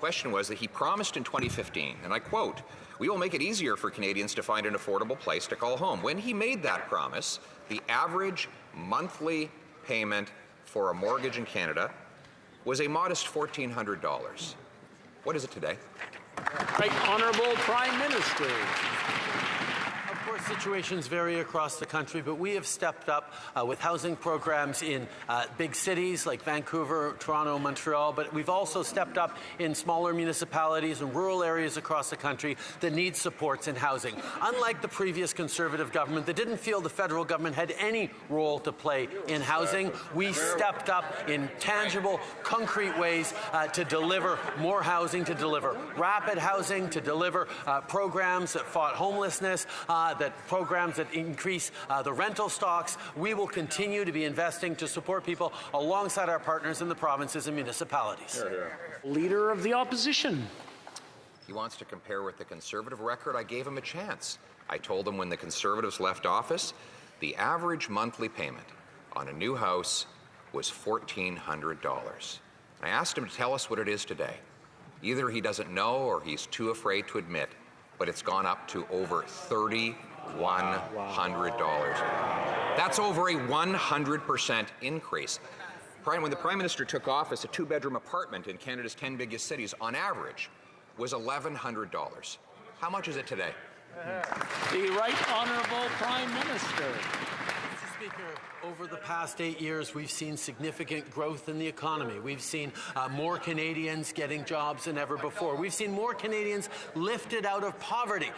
question was that he promised in 2015, and I quote, "We will make it easier for Canadians to find an affordable place to call home." When he made that promise, the average monthly payment for a mortgage in Canada was a modest $1,400. What is it today? Right Honourable Prime Minister. Of course, situations vary across the country, but we have stepped up with housing programs in big cities like Vancouver, Toronto, Montreal, but we've also stepped up in smaller municipalities and rural areas across the country that need supports in housing. Unlike the previous Conservative government that didn't feel the federal government had any role to play in housing, we stepped up in tangible, concrete ways to deliver more housing, to deliver rapid housing, to deliver programs that fought homelessness, that programs that increase the rental stocks. We will continue to be investing to support people alongside our partners in the provinces and municipalities. Leader of the Opposition. He wants to compare with the Conservative record. I gave him a chance. I told him when the Conservatives left office, the average monthly payment on a new house was $1,400. I asked him to tell us what it is today. Either he doesn't know or he's too afraid to admit, but it's gone up to over $3,100. That's over a 100% increase. When the Prime Minister took office, a two-bedroom apartment in Canada's 10 biggest cities, on average, was $1,100. How much is it today? The Right Honourable Prime Minister. Mr. Speaker, over the past 8 years, we've seen significant growth in the economy. We've seen more Canadians getting jobs than ever before. We've seen more Canadians lifted out of poverty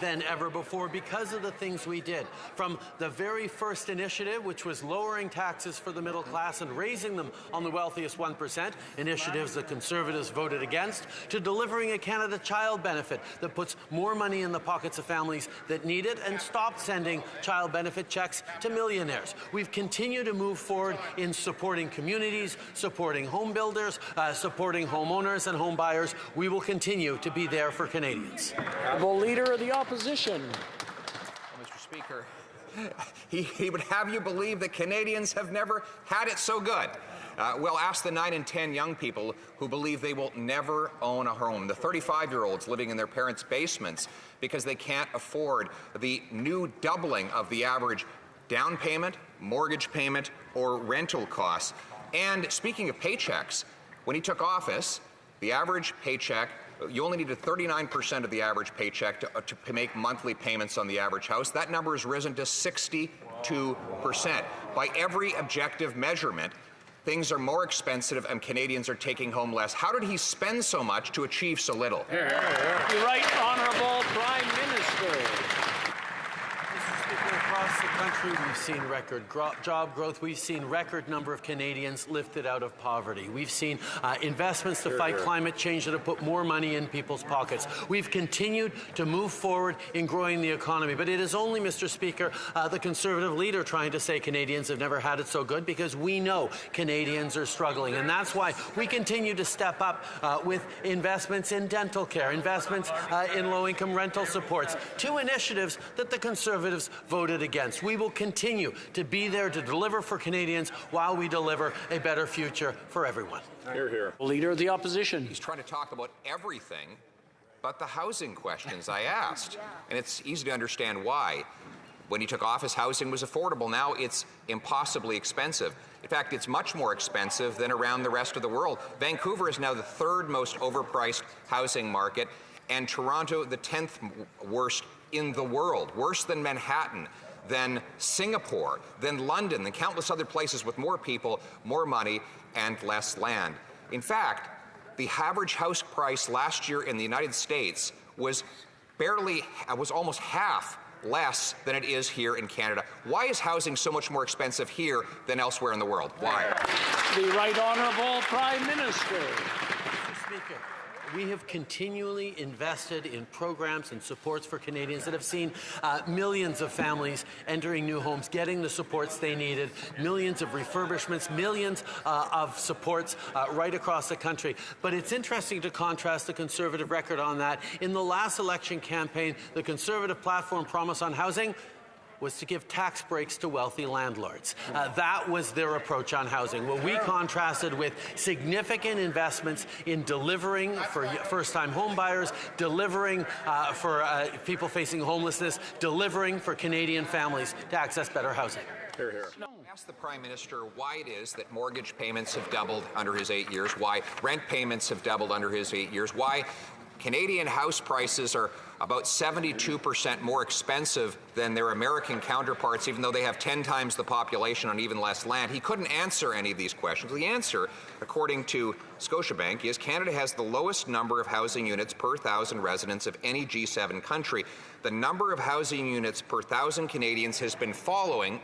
than ever before because of the things we did. From the very first initiative, which was lowering taxes for the middle class and raising them on the wealthiest 1%, initiatives the Conservatives voted against, to delivering a Canada Child benefit that puts more money in the pockets of families that need it and stopped sending child benefit checks to millionaires. We've continued to move forward in supporting communities, supporting home builders, supporting homeowners and home buyers. We will continue to be there for Canadians. The Leader of the Opposition. Mr. Speaker, he would have you believe that Canadians have never had it so good. Well, ask the 9 and 10 young people who believe they will never own a home, the 35-year-olds living in their parents' basements because they can't afford the new doubling of the average down payment, mortgage payment, or rental costs. And speaking of paychecks, when he took office, the average paycheck, you only needed 39% of the average paycheck to make monthly payments on the average house. That number has risen to 62%. By every objective measurement, things are more expensive and Canadians are taking home less. How did he spend so much to achieve so little? The Right Honourable Prime Minister. Across the country, we've seen record job growth. We've seen record number of Canadians lifted out of poverty. We've seen investments to fight climate change that have put more money in people's pockets. We've continued to move forward in growing the economy. But it is only, Mr. Speaker, the Conservative leader trying to say Canadians have never had it so good, because we know Canadians are struggling. And that's why we continue to step up with investments in dental care, investments in low-income rental supports, two initiatives that the Conservatives voted against. We will continue to be there to deliver for Canadians while we deliver a better future for everyone. Hear, hear. Leader of the Opposition. He's trying to talk about everything but the housing questions I asked. And it's easy to understand why. When he took office, housing was affordable. Now it's impossibly expensive. In fact, it's much more expensive than around the rest of the world. Vancouver is now the third most overpriced housing market, and Toronto the 10th worst in the world, worse than Manhattan, than Singapore, than London, than countless other places with more people, more money, and less land. In fact, the average house price last year in the United States was almost half less than it is here in Canada. Why is housing so much more expensive here than elsewhere in the world? Why? The Right Honourable Prime Minister. Mr. Speaker, we have continually invested in programs and supports for Canadians that have seen millions of families entering new homes, getting the supports they needed, millions of refurbishments, millions of supports right across the country. But it's interesting to contrast the Conservative record on that. In the last election campaign, the Conservative platform promise on housing was to give tax breaks to wealthy landlords. That was their approach on housing. What we contrasted with significant investments in delivering for first-time home buyers, delivering for people facing homelessness, delivering for Canadian families to access better housing. Hear, hear. Ask the Prime Minister why it is that mortgage payments have doubled under his 8 years, why rent payments have doubled under his 8 years, why Canadian house prices are about 72% more expensive than their American counterparts, even though they have 10 times the population on even less land. He couldn't answer any of these questions. The answer, according to Scotiabank, is Canada has the lowest number of housing units per 1,000 residents of any G7 country. The number of housing units per 1,000 Canadians has been falling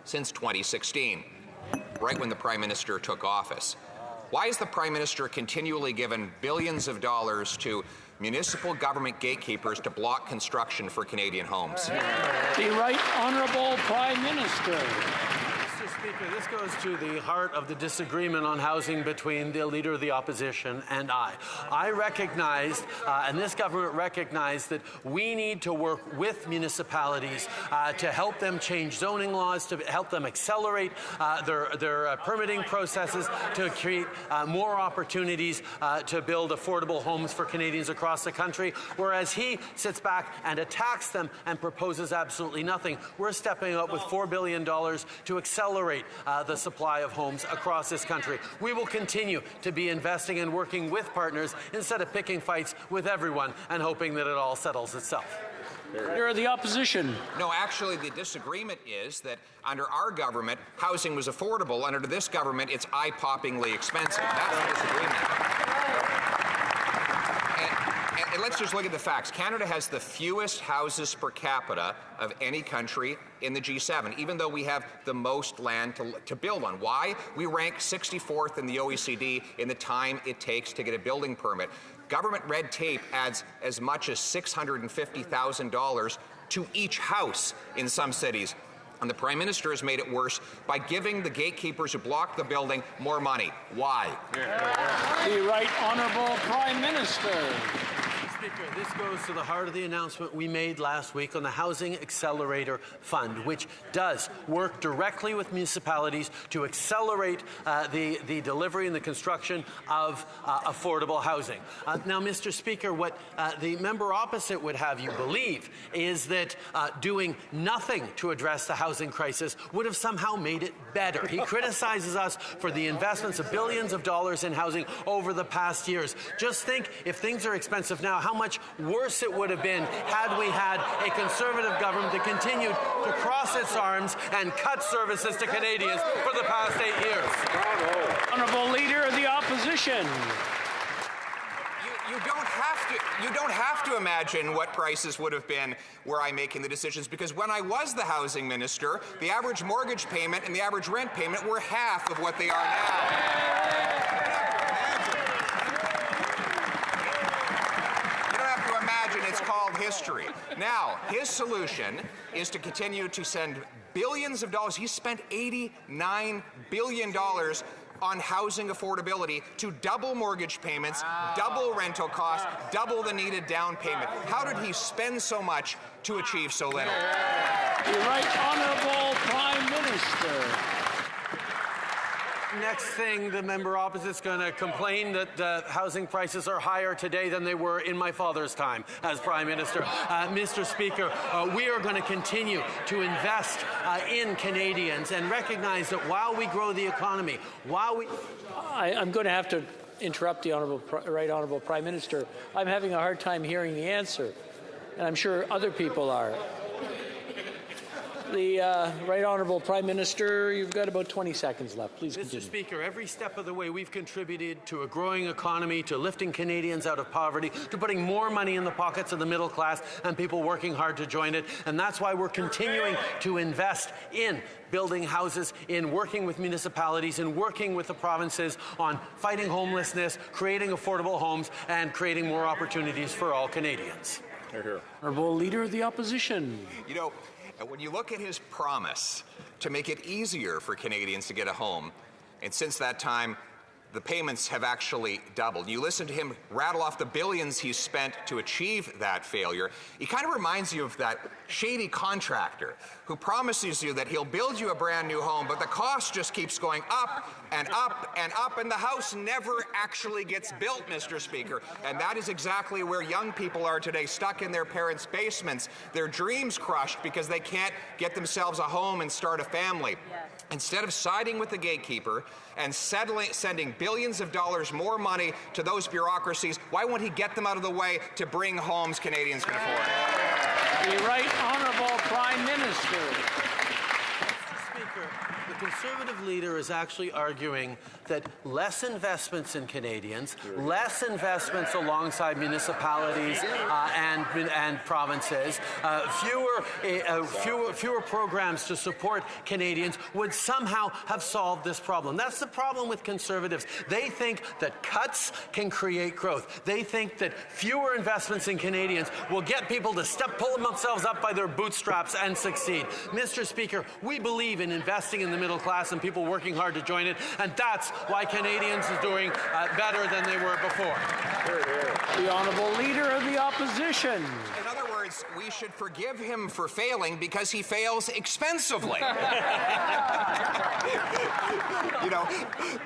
since 2016, right when the Prime Minister took office. Why is the Prime Minister continually given billions of dollars to municipal government gatekeepers to block construction for Canadian homes? The Right Honourable Prime Minister. Mr. Speaker, this goes to the heart of the disagreement on housing between the Leader of the Opposition and I. I recognized, and this government recognized, that we need to work with municipalities to help them change zoning laws, to help them accelerate their permitting processes, to create more opportunities to build affordable homes for Canadians across the country, whereas he sits back and attacks them and proposes absolutely nothing. We're stepping up with $4 billion to accelerate the supply of homes across this country. We will continue to be investing and working with partners instead of picking fights with everyone and hoping that it all settles itself. Leader of the Opposition. No, actually, the disagreement is that under our government, housing was affordable, and under this government, it's eye-poppingly expensive. That's the disagreement. And let's just look at the facts. Canada has the fewest houses per capita of any country in the G7, even though we have the most land to build on. Why? We rank 64th in the OECD in the time it takes to get a building permit. Government red tape adds as much as $650,000 to each house in some cities. And the Prime Minister has made it worse by giving the gatekeepers who block the building more money. Why? The Right Honourable Prime Minister. Speaker, this goes to the heart of the announcement we made last week on the Housing Accelerator Fund, which does work directly with municipalities to accelerate the delivery and the construction of affordable housing. Now, Mr. Speaker, what the member opposite would have you believe is that doing nothing to address the housing crisis would have somehow made it better. He criticizes us for the investments of billions of dollars in housing over the past years. Just think, if things are expensive now, how much worse it would have been had we had a Conservative government that continued to cross its arms and cut services to Canadians for the past 8 years. Honourable Leader of the Opposition. You don't have to imagine what prices would have been were I making the decisions, because when I was the housing minister, the average mortgage payment and the average rent payment were half of what they are now. It's called history. Now, his solution is to continue to send billions of dollars. He spent $89 billion on housing affordability to double mortgage payments, double rental costs, double the needed down payment. How did he spend so much to achieve so little? The Right Honourable Prime Minister. Next thing, the member opposite's going to complain that housing prices are higher today than they were in my father's time as Prime Minister. Mr. Speaker, we are going to continue to invest in Canadians and recognize that while we grow the economy, I'm going to have to interrupt the Right Honourable Prime Minister. I'm having a hard time hearing the answer, and I'm sure other people are. The Right Honourable Prime Minister, you've got about 20 seconds left. Please continue. Mr. Speaker, every step of the way we've contributed to a growing economy, to lifting Canadians out of poverty, to putting more money in the pockets of the middle class and people working hard to join it. And that's why we're continuing to invest in building houses, in working with municipalities, in working with the provinces on fighting homelessness, creating affordable homes, and creating more opportunities for all Canadians. Hear, hear. Honourable Leader of the Opposition. You know, when you look at his promise to make it easier for Canadians to get a home, and since that time, the payments have actually doubled. You listen to him rattle off the billions he's spent to achieve that failure. He kind of reminds you of that shady contractor who promises you that he'll build you a brand new home, but the cost just keeps going up and up and up, and the house never actually gets built, Mr. Speaker. And that is exactly where young people are today, stuck in their parents' basements, their dreams crushed because they can't get themselves a home and start a family. Yes. Instead of siding with the gatekeeper and sending billions of dollars more money to those bureaucracies, why won't he get them out of the way to bring homes Canadians can afford? The Right Honourable Prime Minister. Mr. Speaker, the Conservative leader is actually arguing that less investments in Canadians, less investments alongside municipalities and provinces, fewer programs to support Canadians would somehow have solved this problem. That's the problem with Conservatives. They think that cuts can create growth. They think that fewer investments in Canadians will get people to pull themselves up by their bootstraps and succeed. Mr. Speaker, we believe in investing in the middle class and people working hard to join it, and that's why Canadians is doing better than they were before. The Honourable Leader of the Opposition. In other words, we should forgive him for failing because he fails expensively. You know,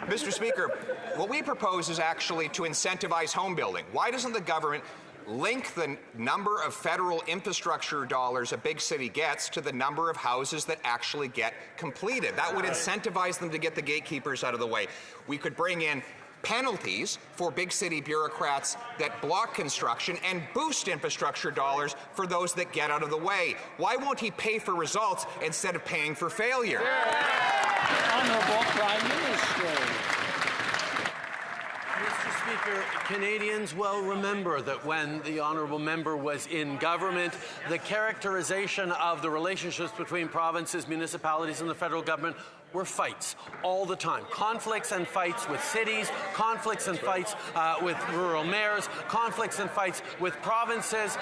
Mr. Speaker, what we propose is actually to incentivize home building. Why doesn't the government link the number of federal infrastructure dollars a big city gets to the number of houses that actually get completed? That would incentivize them to get the gatekeepers out of the way. We could bring in penalties for big city bureaucrats that block construction and boost infrastructure dollars for those that get out of the way. Why won't he pay for results instead of paying for failure? Honourable Prime Minister. Mr. Speaker, Canadians well remember that when the honourable member was in government, the characterization of the relationships between provinces, municipalities and the federal government were fights all the time. Conflicts and fights with cities, conflicts and fights with rural mayors, conflicts and fights with provinces,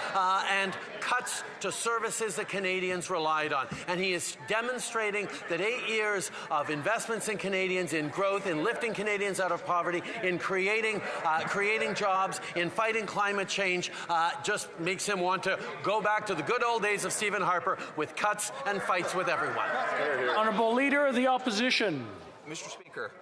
and cuts to services that Canadians relied on. And he is demonstrating that 8 years of investments in Canadians, in growth, in lifting Canadians out of poverty, in creating jobs, in fighting climate change, just makes him want to go back to the good old days of Stephen Harper with cuts and fights with everyone. Honourable Leader of the Opposition. Mr. Speaker,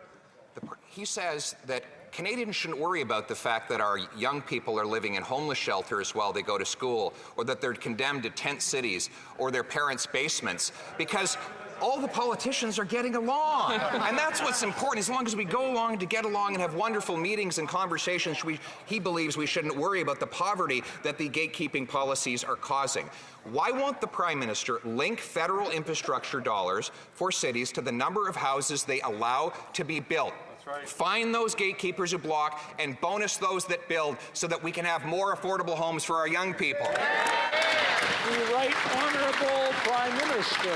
he says that Canadians shouldn't worry about the fact that our young people are living in homeless shelters while they go to school, or that they're condemned to tent cities or their parents' basements, because all the politicians are getting along. And that's what's important. As long as we go along to get along and have wonderful meetings and conversations, he believes we shouldn't worry about the poverty that the gatekeeping policies are causing. Why won't the Prime Minister link federal infrastructure dollars for cities to the number of houses they allow to be built? Right. Find those gatekeepers who block and bonus those that build so that we can have more affordable homes for our young people. The Right Honourable Prime Minister.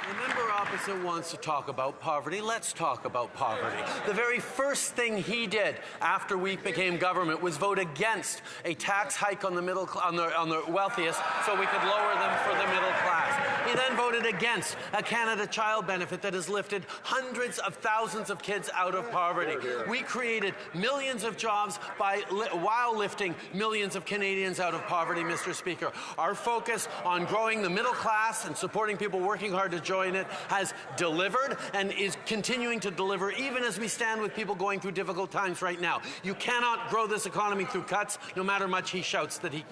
The member opposite wants to talk about poverty. Let's talk about poverty. The very first thing he did after we became government was vote against a tax hike on the wealthiest so we could lower them for the middle class. He then voted against a Canada Child Benefit that has lifted hundreds of thousands of kids out of poverty. We created millions of jobs while lifting millions of Canadians out of poverty, Mr. Speaker. Our focus on growing the middle class and supporting people working hard to join it has delivered and is continuing to deliver even as we stand with people going through difficult times right now. You cannot grow this economy through cuts, no matter much he shouts that he